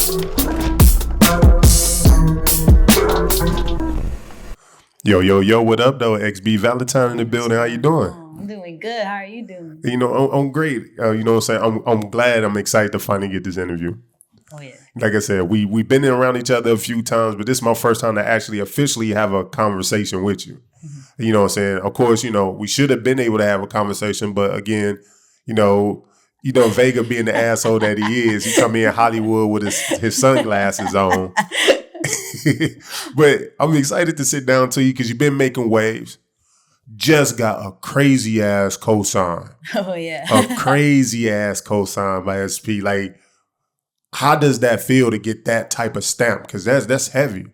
Yo, what up, though? XB Valentine in the building. How you doing? I'm doing good. How are you doing? I'm great. You know what I'm saying? I'm glad. I'm excited to finally get this interview. Oh, yeah. Like I said, we've been around each other a few times, but this is my first time to actually officially have a conversation with you. Mm-hmm. You know what I'm saying? Of course, we should have been able to have a conversation, but again, Vega being the asshole that he is, he come in Hollywood with his sunglasses on. But I'm excited to sit down to you because you've been making waves. Just got a crazy ass cosign. Oh, yeah. A crazy ass cosign by SP. Like, how does that feel to get that type of stamp? Because that's heavy.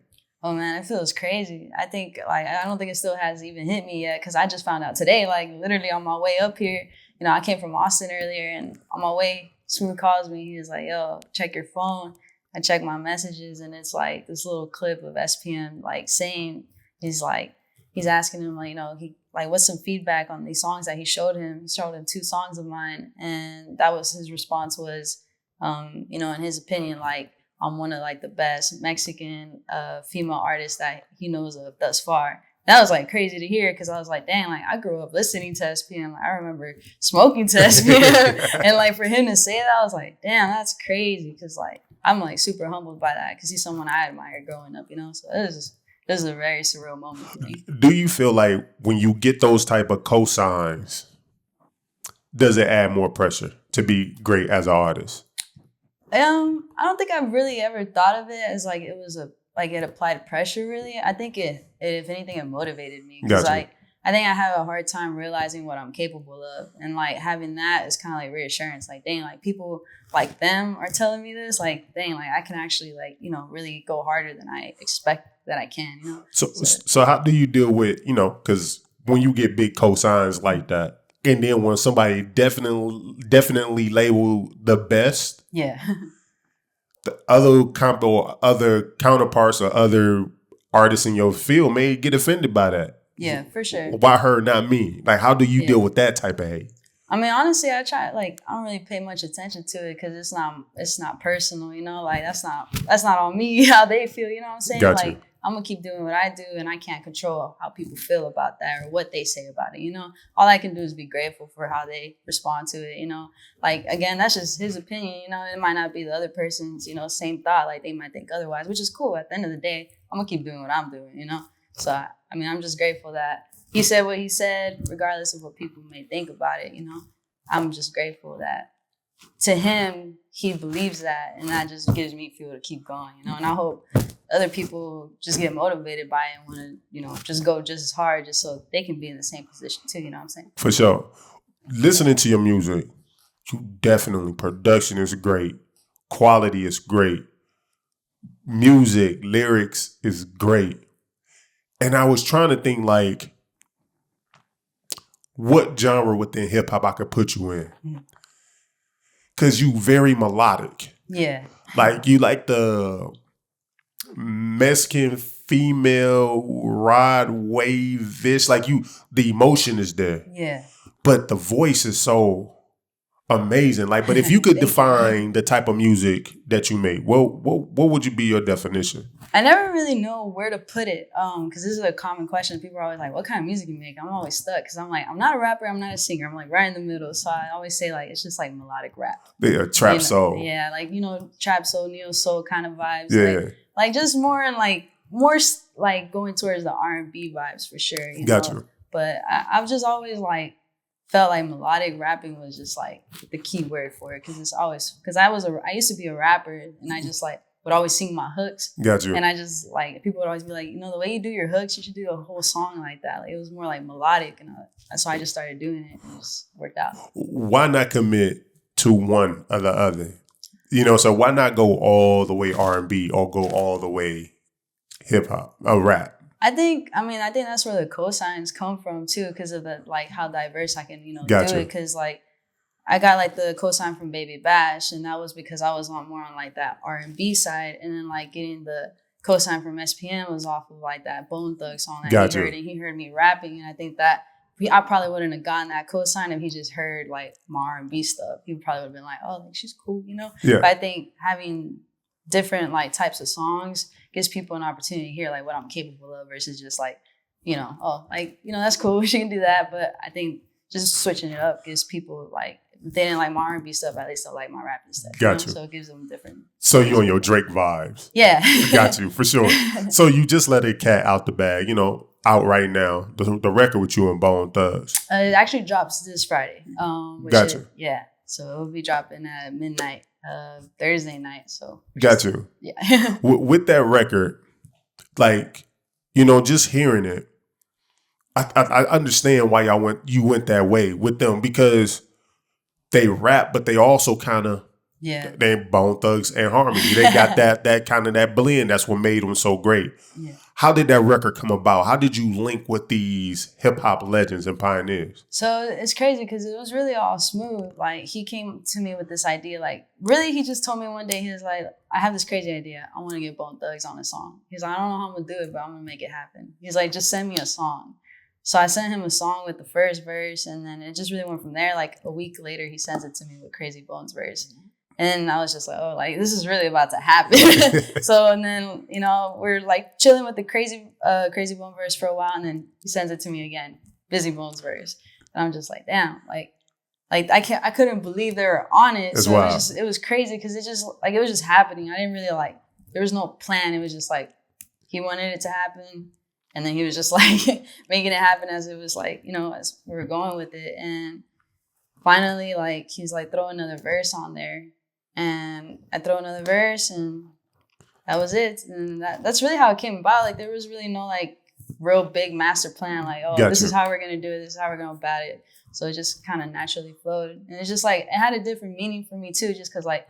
Oh, man, it feels crazy. I think, I don't think it still has even hit me yet because I just found out today, literally on my way up here. I came from Austin earlier, and on my way, Smooth calls me. He was like, yo, check your phone. I check my messages, and it's like this little clip of SPM saying, he's asking him what's some feedback on these songs that he showed him. He showed him 2 songs of mine, and that was his response was, in his opinion, I'm one of the best Mexican female artists that he knows of thus far. That was crazy to hear because I was like, dang, I grew up listening to SPM. I remember smoking to SPM, and for him to say that, I was like, damn, that's crazy because I'm super humbled by that because he's someone I admired growing up, So this is a very surreal moment for me. Do you feel like when you get those type of cosigns, does it add more pressure to be great as an artist? I don't think I've really ever thought of it as it was it applied pressure really. I think if anything, it motivated me because gotcha. I think I have a hard time realizing what I'm capable of, and having that is kind of reassurance. Dang, people like them are telling me this. Dang, I can actually really go harder than I expect that I can. So how do you deal with because when you get big cosigns like that, and then when somebody definitely label the best, yeah, the other counterparts or other artists in your field may get offended by that. Yeah, for sure. Why her, not me? How do you deal with that type of hate? I mean, honestly, I try. I don't really pay much attention to it because it's not personal. That's not on me how they feel. You know what I'm saying? Gotcha. I'm gonna keep doing what I do, and I can't control how people feel about that or what they say about it. All I can do is be grateful for how they respond to it. Again, that's just his opinion. It might not be the other person's same thought. They might think otherwise, which is cool. At the end of the day, I'm gonna keep doing what I'm doing. So I'm just grateful that he said what he said, regardless of what people may think about it. I'm just grateful that to him, he believes that, and that just gives me fuel to keep going. And I hope other people just get motivated by it and want to, just go just as hard, just so they can be in the same position too. You know what I'm saying? For sure. Listening to your music, production is great, quality is great, music, lyrics is great. And I was trying to think what genre within hip hop I could put you in. Cause you very melodic. Yeah. You like the Mexican female rod wave-ish. The emotion is there. Yeah. But the voice is so amazing. But if you could define the type of music that you make, what would you be your definition? I never really know where to put it, because this is a common question. People are always like, what kind of music you make? I'm always stuck because I'm I'm not a rapper, I'm not a singer. I'm right in the middle. So I always say it's just melodic rap. Yeah, trap soul. Yeah, trap soul, neo soul kind of vibes. Yeah. Just more and more going towards the R&B vibes for sure. Gotcha. But I've just always felt melodic rapping was just the key word for it because I used to be a rapper and I just would always sing my hooks. Gotcha. And I just people would always be the way you do your hooks, you should do a whole song like that. It was more melodic, and so I just started doing it and it just worked out. Why not commit to one or the other? So why not go all the way R&B or go all the way hip hop or rap? I think that's where the cosigns come from too, because of the how diverse I can Gotcha. do it. Because I got the cosign from Baby Bash, and that was because I was more on that R&B side, and then getting the cosign from SPM was off of that Bone Thug song that Gotcha. he heard, and he heard me rapping, and I think that I probably wouldn't have gotten that cosign if he just heard my R&B stuff. He probably would have been oh, she's cool, Yeah. But I think having different like types of songs gives people an opportunity to hear like what I'm capable of versus just like, that's cool. She can do that. But I think just switching it up gives people like, if they didn't like my R&B stuff, at least they'll like my rap and stuff. Got you. So it gives them different. So you on your Drake vibes. Yeah. Got you, for sure. So you just let a cat out the bag, out right now, the record with you and Bone Thugs. It actually drops this Friday. Gotcha. Yeah. So it'll be dropping at midnight, Thursday night. So. Got you. Yeah. With that record, like, just hearing it, I understand why you went that way with them, because they rap, but they also kind of, they Bone Thugs and Harmony. They got that kind of that blend. That's what made them so great. Yeah. How did that record come about? How did you link with these hip hop legends and pioneers? So it's crazy because it was really all smooth. Like, he came to me with this idea. Like, really, he just told me one day, he was like, I have this crazy idea. I want to get Bone Thugs on a song. He's like, I don't know how I'm going to do it, but I'm going to make it happen. He's like, just send me a song. So I sent him a song with the first verse, and then it just really went from there. Like, a week later, he sends it to me with Crazy Bones verse. And I was just like, oh, like, this is really about to happen. So, and then, we're like chilling with the Crazy Bone verse for a while. And then he sends it to me again, Busy Bones verse. And I'm just like, damn, like I couldn't believe they were on it. That's so wild. it was crazy because it was just happening. I didn't really there was no plan. It was just like, he wanted it to happen. And then he was just like making it happen as it was like, as we were going with it. And finally, like, he's like, throw another verse on there. And I throw another verse, and that was it. And that's really how it came about. Like, there was really no like real big master plan. Like, oh, Gotcha. This is how we're gonna do it. This is how we're gonna bat it. So it just kind of naturally flowed. And it's just like, it had a different meaning for me too, just because like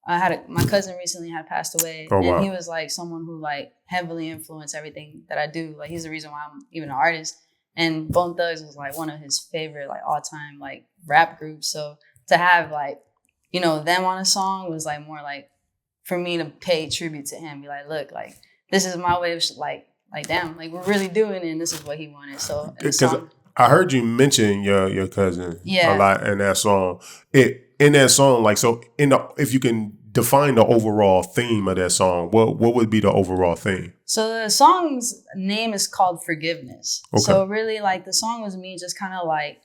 my cousin recently had passed away, and he was like someone who like heavily influenced everything that I do. Like, he's the reason why I'm even an artist. And Bone Thugs was like one of his favorite like all time like rap groups. So to have like, them on a song was like more like for me to pay tribute to him, be like, look, like, this is my way of like damn, like, we're really doing it, and this is what he wanted. So because I heard you mention your cousin a lot in that song. In that song, like, so if you can define the overall theme of that song, what would be the overall theme? So the song's name is called Forgiveness. Okay. So really, like, the song was me just kind of like,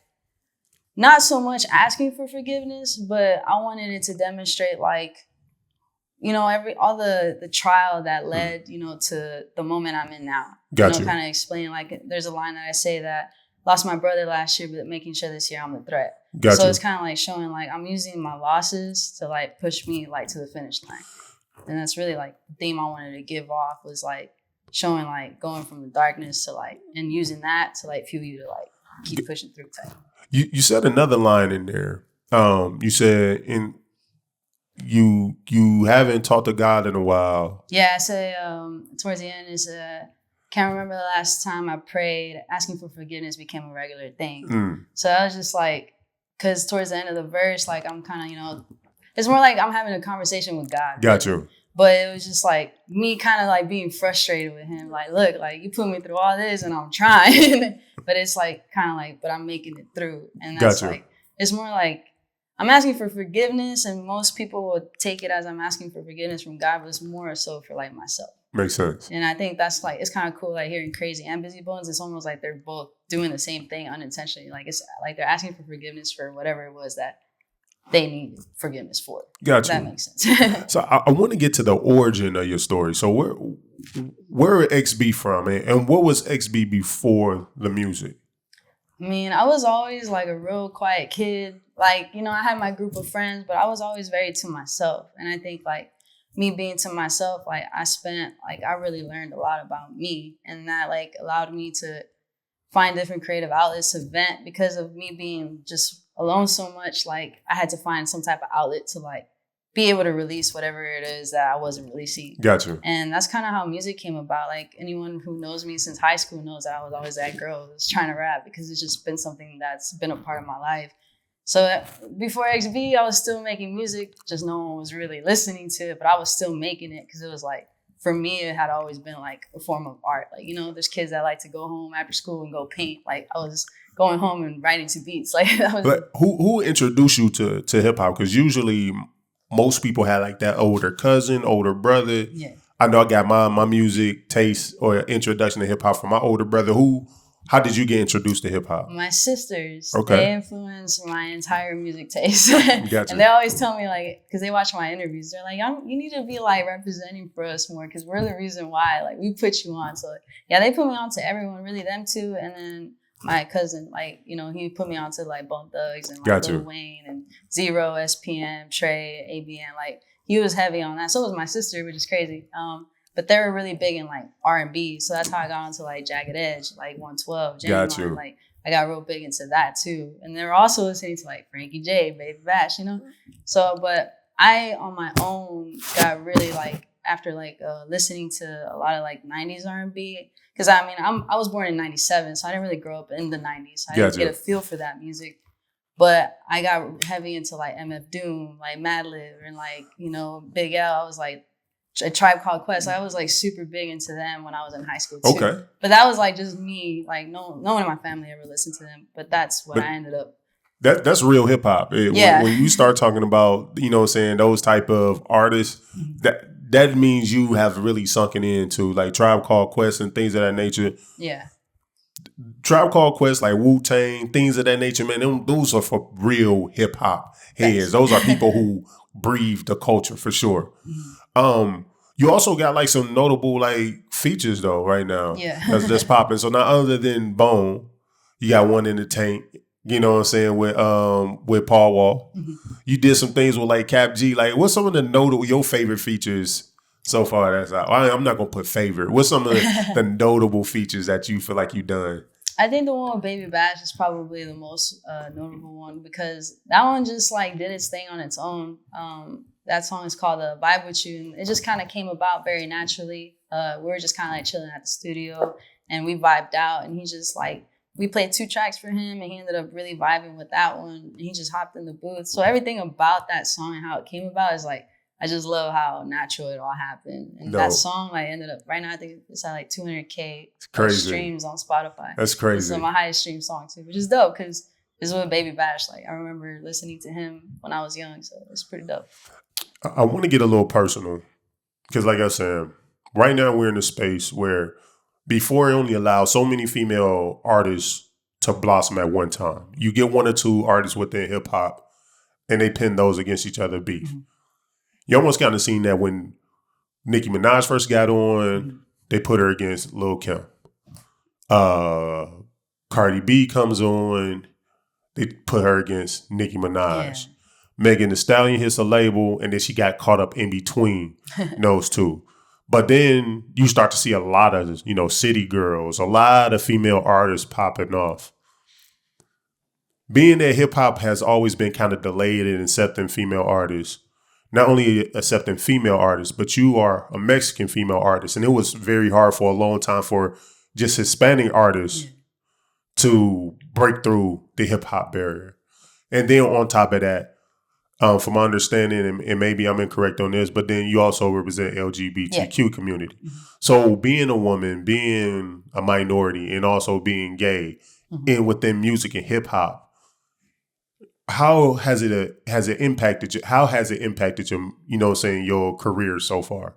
not so much asking for forgiveness, but I wanted it to demonstrate like, all the trial that led, to the moment I'm in now. Gotcha. Kind of explain, like, there's a line that I say that lost my brother last year, but making sure this year I'm the threat. Gotcha. So it's kind of like showing like I'm using my losses to like push me like to the finish line. And that's really like the theme I wanted to give off, was like showing like going from the darkness to like, and using that to like fuel you to like keep pushing through type. You said another line in there. You said you haven't talked to God in a while. Yeah, I say towards the end is can't remember the last time I prayed. Asking for forgiveness became a regular thing. So I was just like, because towards the end of the verse, like, I'm kind of, it's more like I'm having a conversation with God. Got you. But it was just like me kind of like being frustrated with him. Like, look, like, you put me through all this and I'm trying. But it's like kind of like, but I'm making it through. And that's like, it's more like I'm asking for forgiveness, and most people would take it as I'm asking for forgiveness from God, but it's more so for like myself. Makes sense. And I think that's like, it's kind of cool, like hearing Crazy and Busy Bones. It's almost like they're both doing the same thing unintentionally. Like, it's like they're asking for forgiveness for whatever it was that they need forgiveness for. Gotcha. That makes sense. So I want to get to the origin of your story. So where XB from, and what was XB before the music? I mean, I was always like a real quiet kid. Like, I had my group of friends, but I was always very to myself. And I think like me being to myself, like, I really learned a lot about me, and that like allowed me to find different creative outlets to vent. Because of me being just alone so much, like, I had to find some type of outlet to like be able to release whatever it is that I wasn't releasing. Gotcha. And that's kind of how music came about. Like, anyone who knows me since high school knows that I was always that girl who was trying to rap, because it's just been something that's been a part of my life. So before XB, I was still making music, just no one was really listening to it, but I was still making it because it was like, for me, it had always been like a form of art. Like, there's kids that like to go home after school and go paint. Like, I was going home and writing to beats. Like, that was. But who introduced you to hip hop? Because usually most people had like that older cousin, older brother. Yeah. I know I got my music taste or introduction to hip hop from my older brother. How did you get introduced to hip hop? My sisters, Okay. they influenced my entire music taste. Gotcha. And they always tell me, like, because they watch my interviews, they're like, you need to be, like, representing for us more because we're the reason why, like, we put you on. So, yeah, they put me on to everyone, really them too. And then my cousin, like, you know, he put me on to, like, Bone Thugs and, like, Gotcha. Lil Wayne and Zero, SPM, Trey, ABN. Like, he was heavy on that. So was my sister, which is crazy. But they were really big in like R&B, so that's how I got onto like Jagged Edge, like 112, Genuine. Like I got real big into that too, and they were also listening to like Frankie J, Baby Bash, you know. So, but I on my own got really like after like listening to a lot of like 90s R&B, because I mean I was born in 97, so I didn't really grow up in the 90s. So I didn't get a feel for that music. But I got heavy into like MF Doom, like Madlib, and like, you know, Big L. I was like A Tribe Called Quest. I was like super big into them when I was in high school too. Okay. But that was like just me. Like no one in my family ever listened to them. But that's what I ended up. That's real hip hop. Yeah. When you start talking about, you know what I'm saying, those type of artists, that means you have really sunken into like Tribe Called Quest and things of that nature. Yeah. Tribe Called Quest, like Wu-Tang, things of that nature, man, those are for real hip hop heads. Those are people who breathe the culture for sure. You also got like some notable like features though right now. Yeah. That's popping. So not other than Bone, you got One in the Tank, you know what I'm saying, with Paul Wall. Mm-hmm. You did some things with like Cap G. Like what's some of the notable your favorite features so far that's out? I'm not gonna put favorite. What's some of the notable features that you feel like you've done? I think the one with Baby Bash is probably the most notable one because that one just like did its thing on its own. That song is called Vibe With You. And it just kind of came about very naturally. We were just kind of like chilling at the studio and we vibed out. And he just like, we played 2 tracks for him and he ended up really vibing with that one. And he just hopped in the booth. So everything about that song and how it came about is like, I just love how natural it all happened. And that song like ended up, right now I think it's at like 200K streams on Spotify. That's crazy. It's my highest stream song too, which is dope because this is with Baby Bash. Like I remember listening to him when I was young. So it's pretty dope. I want to get a little personal because like I said, right now we're in a space where before it only allowed so many female artists to blossom at one time. You get 1 or 2 artists within hip hop and they pin those against each other beef. Mm-hmm. You almost kind of seen that when Nicki Minaj first got on, they put her against Lil' Kim. Cardi B comes on, they put her against Nicki Minaj. Yeah. Megan Thee Stallion hits a label, and then she got caught up in between those two. But then you start to see a lot of, you know, city girls, a lot of female artists popping off. Being that hip hop has always been kind of delayed in accepting female artists, not only accepting female artists, but you are a Mexican female artist. And it was very hard for a long time for just Hispanic artists to break through the hip hop barrier. And then on top of that, from my understanding, and maybe I'm incorrect on this, but then you also represent LGBTQ community. Mm-hmm. So being a woman, being a minority, and also being gay, and within music and hip hop, how has it impacted you? How has it impacted your, you know, saying your career so far?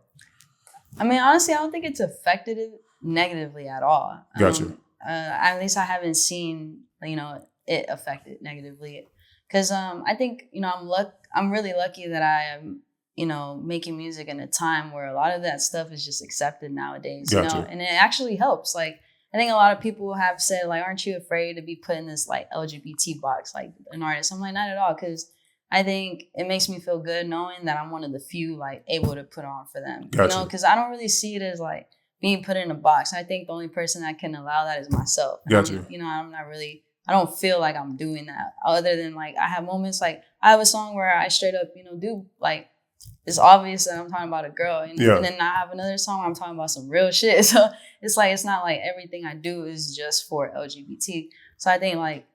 I mean, honestly, I don't think it's affected it negatively at all. Gotcha. At least I haven't seen, you know, it affected negatively. Because I think, you know, I'm really lucky that I am, you know, making music in a time where a lot of that stuff is just accepted nowadays, Gotcha. You know, and it actually helps. Like, I think a lot of people have said, like, aren't you afraid to be put in this, like, LGBT box, like, an artist? I'm like, not at all, because I think it makes me feel good knowing that I'm one of the few, like, able to put on for them, Gotcha. You know, because I don't really see it as, like, being put in a box. I think the only person that can allow that is myself. Gotcha. You know, I don't feel like I'm doing that other than like I have moments like I have a song where I straight up, you know, do like it's obvious that I'm talking about a girl and then I have another song where I'm talking about some real shit. So it's like, it's not like everything I do is just for LGBT. So I think like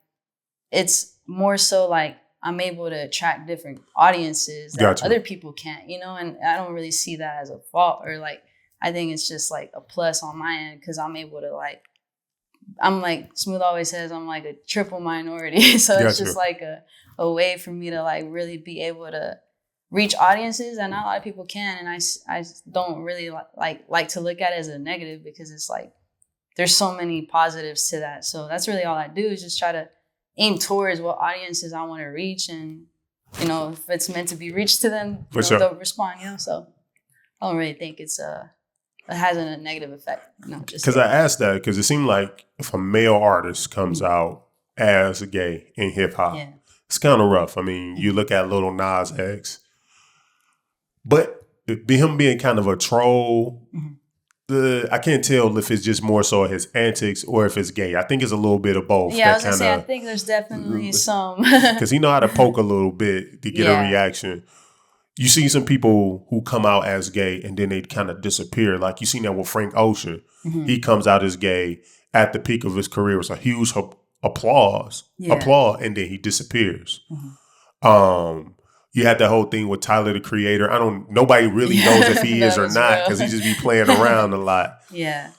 it's more so like I'm able to attract different audiences that other people can't, you know, and I don't really see that as a fault or like, I think it's just like a plus on my end because I'm able to like, I'm like Smooth always says, I'm like a triple minority. So it's just like a way for me to like really be able to reach audiences that not a lot of people can. And I don't really like to look at it as a negative, because it's like, there's so many positives to that. So that's really all I do, is just try to aim towards what audiences I want to reach. And, you know, if it's meant to be reached to them, you know, sure. they'll respond, you know? So I don't really think it has a negative effect. You know, because I asked that because it seemed like if a male artist comes out as a gay in hip hop, it's kind of rough. I mean, you look at Lil Nas X, but him being kind of a troll, I can't tell if it's just more so his antics or if it's gay. I think it's a little bit of both. Yeah, I was gonna say, I think there's definitely some. Because he know how to poke a little bit to get a reaction. You see some people who come out as gay and then they kind of disappear. Like you seen that with Frank Ocean. He comes out as gay at the peak of his career. It was a huge applause, and then he disappears. You had that whole thing with Tyler, the Creator. Nobody really knows if he is or not, because he just be playing around a lot. Yeah.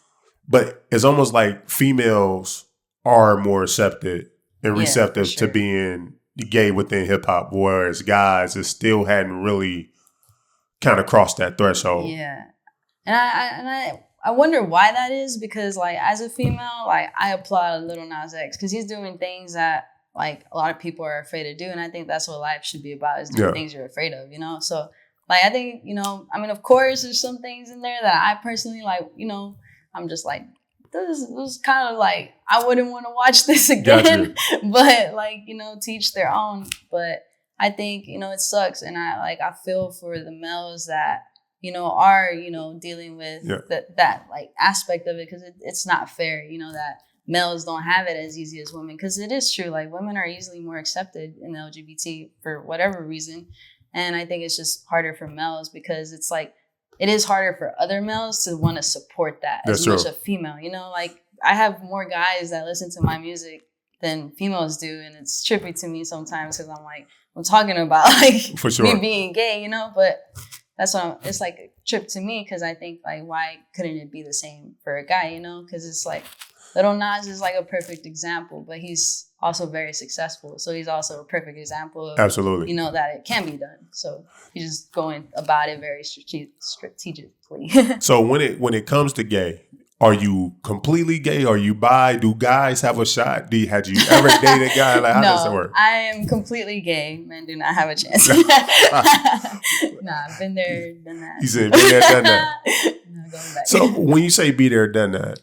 But it's almost like females are more accepted and receptive to being gay within hip hop, whereas guys it still hadn't really kind of crossed that threshold. Yeah. And I wonder why that is, because like as a female, like I applaud Lil Nas X because he's doing things that like a lot of people are afraid to do. And I think that's what life should be about, is doing things you're afraid of, you know? So like, I think, you know, I mean, of course there's some things in there that I personally like, you know, I'm just like, this was kind of like, I wouldn't want to watch this again, but like, you know, teach their own. But I think, you know, it sucks. And I feel for the males that, you know, are, you know, dealing with that like aspect of it, because it's not fair, you know, that males don't have it as easy as women, because it is true, like women are easily more accepted in the LGBT for whatever reason. And I think it's just harder for males, because it's like, it is harder for other males to want to support that as much a female, you know, like I have more guys that listen to my music than females do. And it's trippy to me sometimes, because I'm like, I'm talking about like me being gay, you know, but that's what it's like a trip to me, because I think like, why couldn't it be the same for a guy, you know, because it's like, Lil Nas is like a perfect example, but he's also very successful. So he's also a perfect example of, you know, that it can be done. So he's just going about it very strategically. So when it comes to gay, are you completely gay? Are you bi? Do guys have a shot? Had you ever dated a guy? Like, how does that work? I am completely gay. Men do not have a chance. I've been there, done that. You said been there, done that. No, going back. So when you say be there, done that,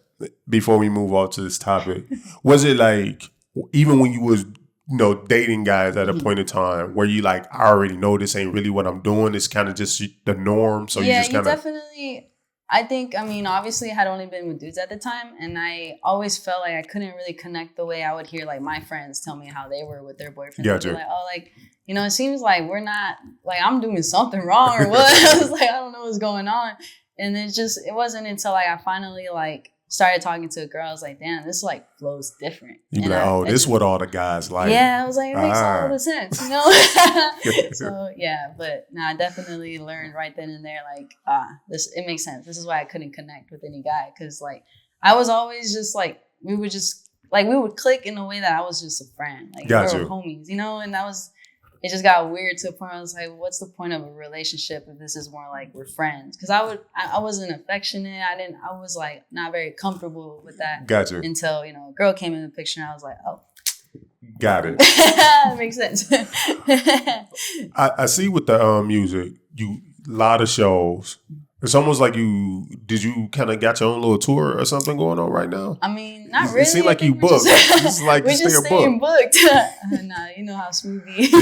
before we move on to this topic, was it like, even when you was, you know, dating guys at a point in time, where you like, I already know this ain't really what I'm doing, it's kind of just the norm, so you just kind of... definitely, I think, I mean, obviously I had only been with dudes at the time, and I always felt like I couldn't really connect the way I would hear like my friends tell me how they were with their boyfriends. Gotcha. Like, oh, like, you know, it seems like we're not, like I'm doing something wrong or what. I was like, I don't know what's going on. And it wasn't until like I finally like started talking to a girl, I was like, damn, this like flows different. You be like, oh, this is what all the guys like. Yeah, I was like, it makes all the sense, you know? So yeah, but I definitely learned right then and there, like, it makes sense. This is why I couldn't connect with any guy, because like I was always just like, we would click in a way that I was just a friend. Like we were homies, you know, and it just got weird to a point where I was like, what's the point of a relationship if this is more like we're friends? Because I wasn't affectionate. I was like not very comfortable with that. Gotcha. Until, you know, a girl came in the picture and I was like, oh. Got it. That makes sense. I see with the music, a lot of shows. It's almost like did you kind of got your own little tour or something going on right now? I mean, not really. It seemed like you booked. It's like we're just staying booked. Nah, you know how Smoothie.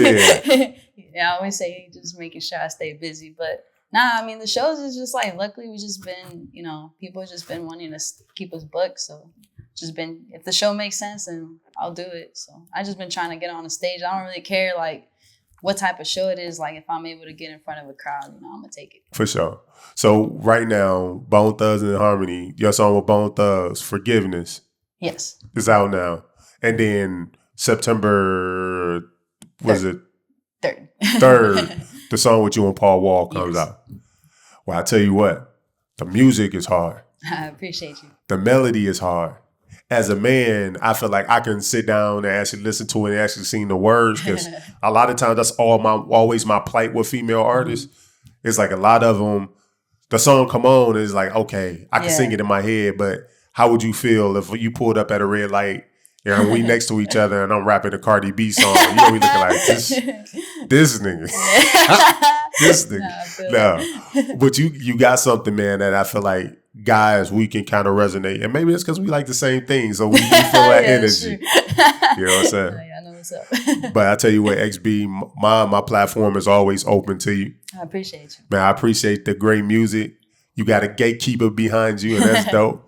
Yeah. Yeah, I always say just making sure I stay busy. But nah, I mean, the shows is just like, luckily we just been, you know, people have just been wanting to keep us booked. So just been, if the show makes sense, then I'll do it. So I just been trying to get on a stage. I don't really care like what type of show it is. Like if I'm able to get in front of a crowd, you know, I'm gonna take it. For sure. So right now, Bone Thugs and Harmony, your song with Bone Thugs, Forgiveness. Yes. Is out now. And then September, was it? 3rd. The song with you and Paul Wall comes out. Well, I tell you what, the music is hard. I appreciate you. The melody is hard. as a man, I feel like I can sit down and actually listen to it and actually sing the words, because a lot of times that's always my plight with female artists. It's like a lot of them, the song come on, is like, okay, I can sing it in my head, but how would you feel if you pulled up at a red light and we next to each other and I'm rapping a Cardi B song? You know, we looking like this nigga. This nigga. No. But you got something, man, that I feel like guys, we can kind of resonate. And maybe it's because we like the same thing. So we feel that energy. You know what I'm saying? I know what's up. But I tell you what, XB, my platform is always open to you. I appreciate you. Man, I appreciate the great music. You got a gatekeeper behind you, and that's dope.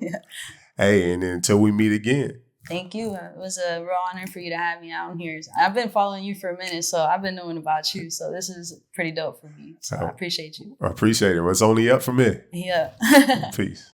Hey, and until we meet again. Thank you. It was a real honor for you to have me out here. I've been following you for a minute, so I've been knowing about you. So this is pretty dope for me. So I appreciate you. I appreciate it. Well, it's only up from here. Yeah. Peace.